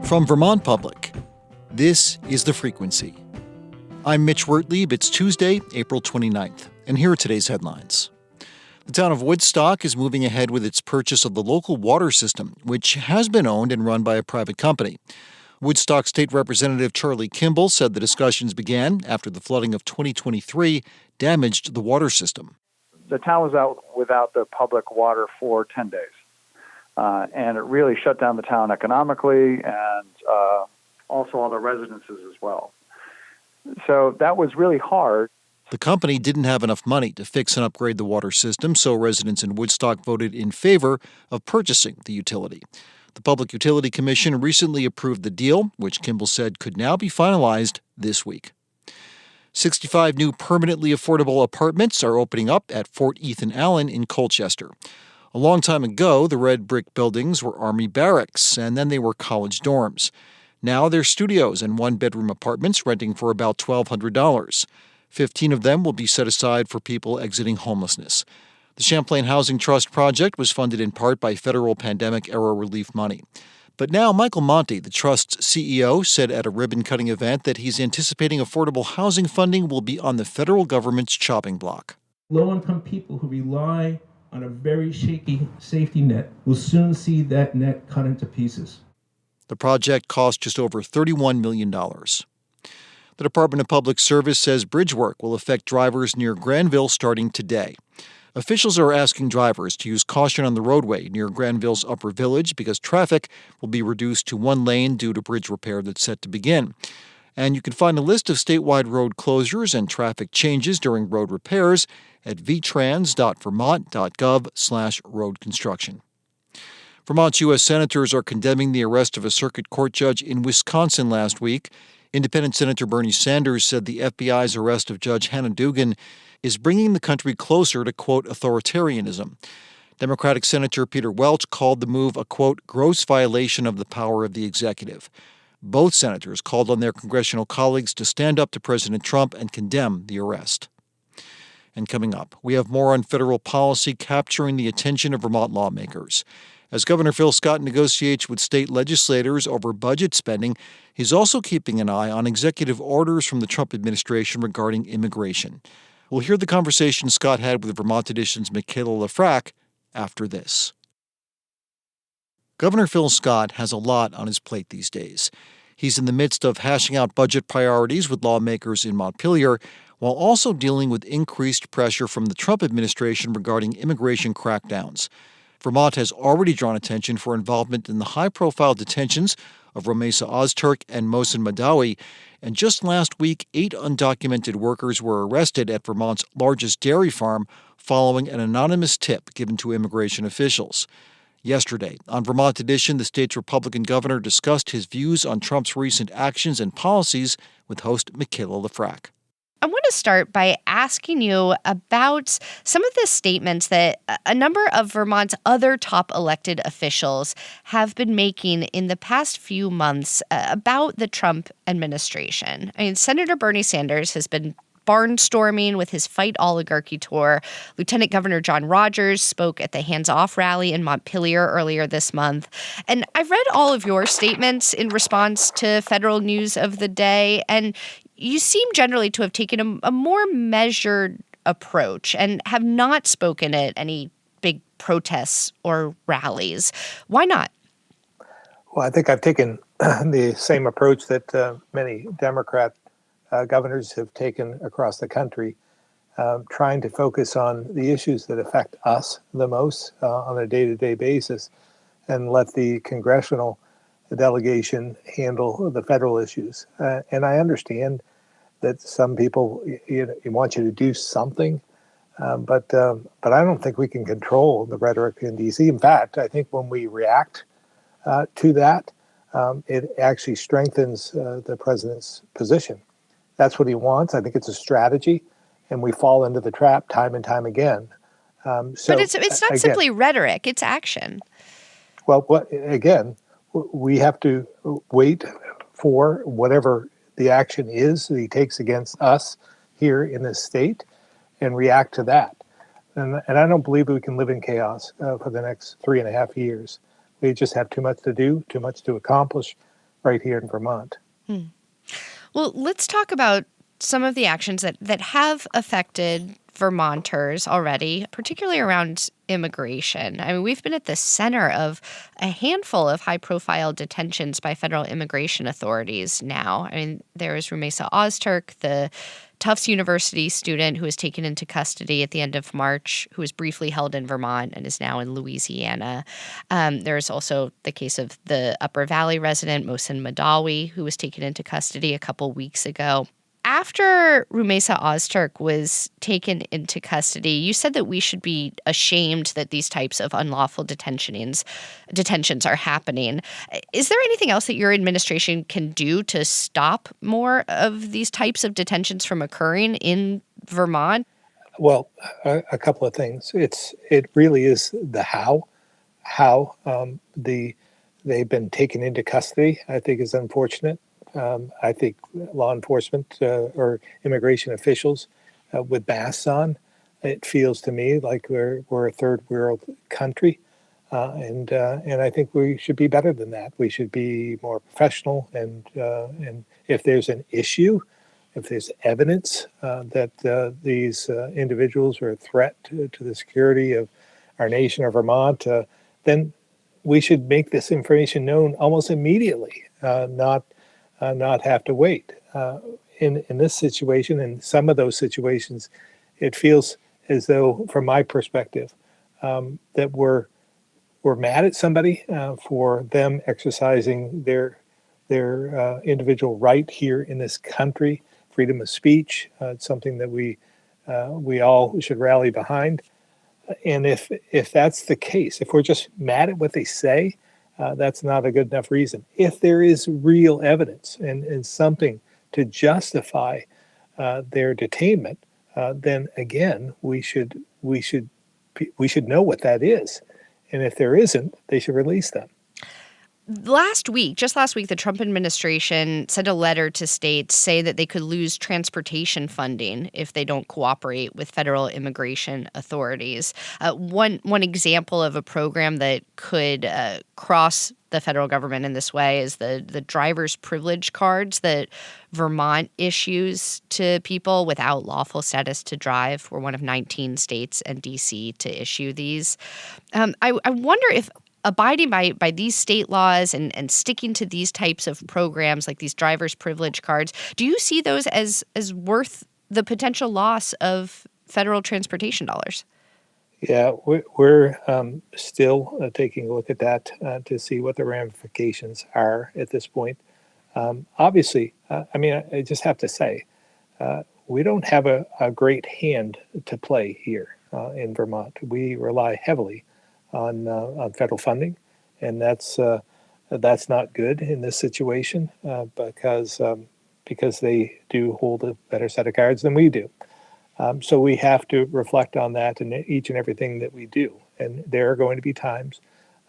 From Vermont Public, this is The Frequency. I'm Mitch Wertlieb. It's Tuesday, April 29th, and here are today's headlines. The town of Woodstock is moving ahead with its purchase of the local water system, which has been owned and run by a private company. Woodstock State Representative Charlie Kimball said the discussions began after the flooding of 2023 damaged the water system. The town was out without the public water for 10 days. And it really shut down the town economically and also all the residences as well. So that was really hard. The company didn't have enough money to fix and upgrade the water system, so residents in Woodstock voted in favor of purchasing the utility. The Public Utility Commission recently approved the deal, which Kimball said could now be finalized this week. 65 new permanently affordable apartments are opening up at Fort Ethan Allen in Colchester. A long time ago, the red brick buildings were Army barracks, and then they were college dorms. Now they're studios and one-bedroom apartments renting for about $1,200. 15 of them will be set aside for people exiting homelessness. The Champlain Housing Trust project was funded in part by federal pandemic-era relief money. But now Michael Monty, the trust's CEO, said at a ribbon-cutting event that he's anticipating affordable housing funding will be on the federal government's chopping block. Low-income people who rely on a very shaky safety net will soon see that net cut into pieces. The project cost just over $31 million. The Department of Public Service says bridge work will affect drivers near Granville starting today. Officials are asking drivers to use caution on the roadway near Granville's Upper Village because traffic will be reduced to one lane due to bridge repair that's set to begin. And you can find a list of statewide road closures and traffic changes during road repairs at vtrans.vermont.gov/road construction. Vermont's U.S. senators are condemning the arrest of a circuit court judge in Wisconsin last week. Independent Senator Bernie Sanders said the FBI's arrest of Judge Hannah Dugan is bringing the country closer to, quote, authoritarianism. Democratic Senator Peter Welch called the move a, quote, gross violation of the power of the executive. Both senators called on their congressional colleagues to stand up to President Trump and condemn the arrest. And coming up, we have more on federal policy capturing the attention of Vermont lawmakers. As Governor Phil Scott negotiates with state legislators over budget spending, he's also keeping an eye on executive orders from the Trump administration regarding immigration. We'll hear the conversation Scott had with Vermont Edition's Michaela Lafrac after this. Governor Phil Scott has a lot on his plate these days. He's in the midst of hashing out budget priorities with lawmakers in Montpelier, while also dealing with increased pressure from the Trump administration regarding immigration crackdowns. Vermont has already drawn attention for involvement in the high-profile detentions of Romesa Ozturk and Mohsen Madawi, and just last week, 8 undocumented workers were arrested at Vermont's largest dairy farm following an anonymous tip given to immigration officials. Yesterday, on Vermont Edition, the state's Republican governor discussed his views on Trump's recent actions and policies with host Michaela Lafrac. I want to start by asking you about some of the statements that a number of Vermont's other top elected officials have been making in the past few months about the Trump administration. I mean, Senator Bernie Sanders has been barnstorming with his Fight Oligarchy tour. Lieutenant Governor John Rogers spoke at the Hands Off rally in Montpelier earlier this month. And I've read all of your statements in response to federal news of the day, and you seem generally to have taken a more measured approach and have not spoken at any big protests or rallies. Why not? Well, I think I've taken the same approach that many Democrat governors have taken across the country, trying to focus on the issues that affect us the most on a day-to-day basis and let the congressional delegation handle the federal issues. And I understand that some people want you to do something, but I don't think we can control the rhetoric in D.C. In fact, I think when we react to that, it actually strengthens the president's position. That's what he wants. I think it's a strategy, and we fall into the trap time and time again. But it's not simply rhetoric; it's action. Well, we have to wait for whatever the action is that he takes against us here in this state and react to that. And I don't believe we can live in chaos for the next 3.5 years. We just have too much to do, too much to accomplish right here in Vermont. Well, let's talk about some of the actions that have affected Vermonters already, particularly around immigration. I mean, we've been at the center of a handful of high-profile detentions by federal immigration authorities now. I mean, there is Rumesa Ozturk, the Tufts University student who was taken into custody at the end of March, who was briefly held in Vermont and is now in Louisiana. There's also the case of the Upper Valley resident, Mohsen Madawi, who was taken into custody a couple weeks ago. After Rumesa Ozturk was taken into custody, you said that we should be ashamed that these types of unlawful detentions are happening. Is there anything else that your administration can do to stop more of these types of detentions from occurring in Vermont? Well, a couple of things. It really is the how they've been taken into custody, I think, is unfortunate. I think law enforcement or immigration officials with masks on, it feels to me like we're a third world country, and I think we should be better than that. We should be more professional, and if there's an issue, if there's evidence that these individuals are a threat to the security of our nation or Vermont, then we should make this information known almost immediately, not have to wait. In this situation, in some of those situations, it feels as though, from my perspective, that we're mad at somebody for them exercising their individual right here in this country, freedom of speech. It's something that we all should rally behind. And if that's the case, if we're just mad at what they say, that's not a good enough reason. If there is real evidence and something to justify their detainment, then again we should know what that is. And if there isn't, they should release them. Just last week, the Trump administration sent a letter to states say that they could lose transportation funding if they don't cooperate with federal immigration authorities. One example of a program that could cross the federal government in this way is the driver's privilege cards that Vermont issues to people without lawful status to drive. We're one of 19 states and D.C. to issue these. I wonder if abiding by these state laws and sticking to these types of programs like these driver's privilege cards, do you see those as worth the potential loss of federal transportation dollars? Yeah, we're still taking a look at that to see what the ramifications are at this point. Obviously, I just have to say, we don't have a great hand to play here in Vermont. We rely heavily on federal funding, and that's not good in this situation because they do hold a better set of cards than we do. So we have to reflect on that in each and everything that we do. And there are going to be times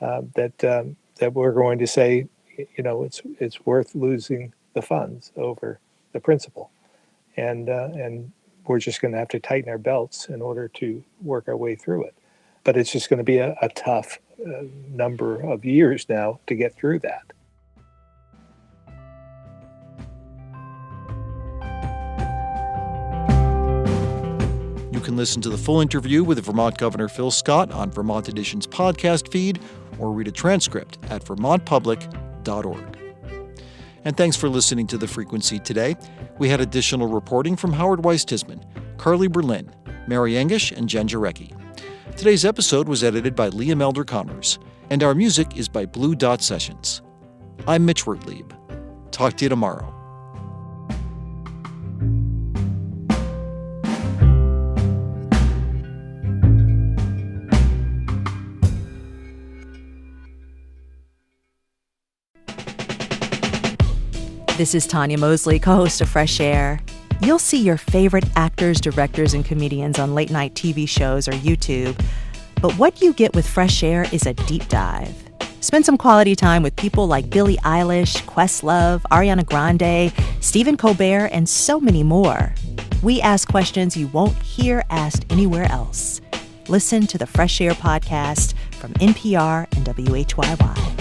that we're going to say, it's worth losing the funds over the principal, and we're just going to have to tighten our belts in order to work our way through it. But it's just going to be a tough number of years now to get through that. You can listen to the full interview with Vermont Governor Phil Scott on Vermont Edition's podcast feed or read a transcript at vermontpublic.org. And thanks for listening to The Frequency today. We had additional reporting from Howard Weiss-Tisman, Carly Berlin, Mary Engish, and Jen Jarecki. Today's episode was edited by Liam Elder Connors, and our music is by Blue Dot Sessions. I'm Mitch Wertlieb. Talk to you tomorrow. This is Tanya Mosley, co-host of Fresh Air. You'll see your favorite actors, directors, and comedians on late-night TV shows or YouTube. But what you get with Fresh Air is a deep dive. Spend some quality time with people like Billie Eilish, Questlove, Ariana Grande, Stephen Colbert, and so many more. We ask questions you won't hear asked anywhere else. Listen to the Fresh Air podcast from NPR and WHYY.